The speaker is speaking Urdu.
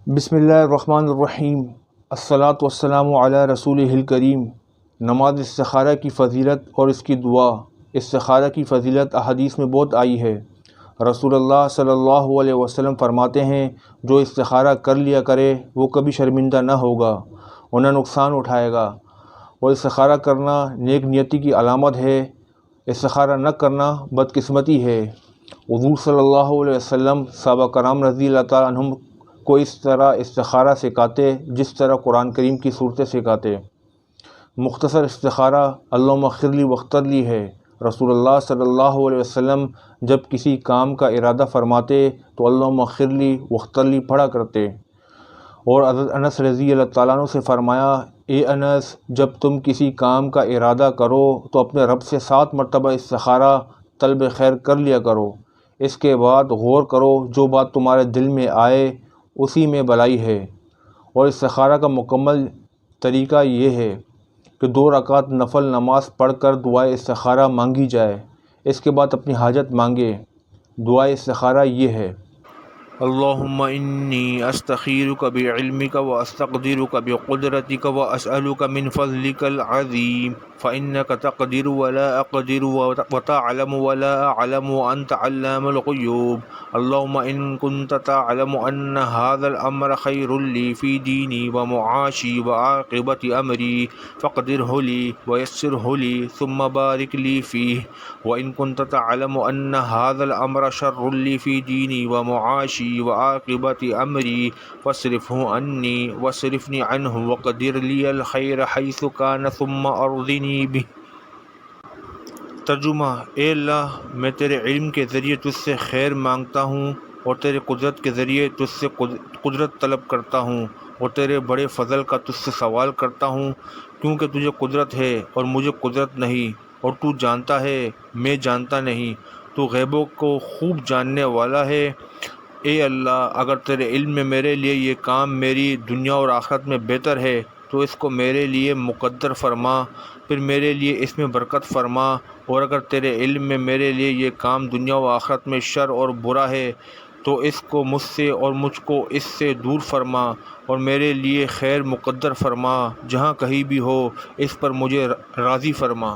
بسم اللہ الرحمن الرحیم۔ الصلاۃ والسلام علی رسولہ الکریم۔ نماز استخارہ کی فضیلت اور اس کی دعا۔ استخارہ کی فضیلت احادیث میں بہت آئی ہے۔ رسول اللہ صلی اللہ علیہ وسلم فرماتے ہیں، جو استخارہ کر لیا کرے وہ کبھی شرمندہ نہ ہوگا اور نہ نقصان اٹھائے گا، اور استخارہ کرنا نیک نیتی کی علامت ہے۔ استخارہ نہ کرنا بدقسمتی ہے۔ حضور صلی اللہ علیہ وسلم صحابہ کرام رضی اللہ تعالیٰ عنہم کو اس طرح استخارہ سکھاتے جس طرح قرآن کریم کی صورتیں سکھاتے۔ مختصر استخارہ اللہم اغفر لی واختر لی ہے۔ رسول اللہ صلی اللہ علیہ وسلم جب کسی کام کا ارادہ فرماتے تو اللہم اغفر لی واختر لی پڑھا کرتے، اور حضرت انس رضی اللہ تعالیٰ عنہ سے فرمایا، اے انس، جب تم کسی کام کا ارادہ کرو تو اپنے رب سے 7 مرتبہ استخارہ طلب خیر کر لیا کرو۔ اس کے بعد غور کرو، جو بات تمہارے دل میں آئے اسی میں بھلائی ہے۔ اور استخارہ کا مکمل طریقہ یہ ہے کہ 2 رکعت نفل نماز پڑھ کر دعائے استخارہ مانگی جائے، اس کے بعد اپنی حاجت مانگے۔ دعائے استخارہ یہ ہے: اللہم انی استخیرک بعلمک واستقدرک بقدرتک واسألک من فضلک العظیم فإنک تقدر ولا اقدر وتعلم ولا اعلم وانت علام الغیوب اللہم ان کنت تعلم ان هذا الامر خیر لی فی دینی ومعاشی وعاقبت امری فاقدره لی ویسره لی ثم بارک لی فیہ وان کنت تعلم ان هذا الامر شر لی فی دینی ومعاشی وعاقبت امری فاصرفه عنی واصرفنی عنہ وقدر لی الخیر حیث کان ثم ارضنی بہ۔ ترجمہ: اے اللہ، میں تیرے علم کے ذریعے تجھ سے خیر مانگتا ہوں اور تیرے قدرت کے ذریعے تجھ سے قدرت طلب کرتا ہوں، اور تیرے بڑے فضل کا تجھ سے سوال کرتا ہوں، کیونکہ تجھے قدرت ہے اور مجھے قدرت نہیں، اور تو جانتا ہے میں جانتا نہیں، تو غیبوں کو خوب جاننے والا ہے۔ اے اللہ، اگر تیرے علم میں میرے لیے یہ کام میری دنیا اور آخرت میں بہتر ہے تو اس کو میرے لیے مقدر فرما، پھر میرے لیے اس میں برکت فرما، اور اگر تیرے علم میں میرے لیے یہ کام دنیا و آخرت میں شر اور برا ہے تو اس کو مجھ سے اور مجھ کو اس سے دور فرما، اور میرے لیے خیر مقدر فرما، جہاں کہیں بھی ہو اس پر مجھے راضی فرما۔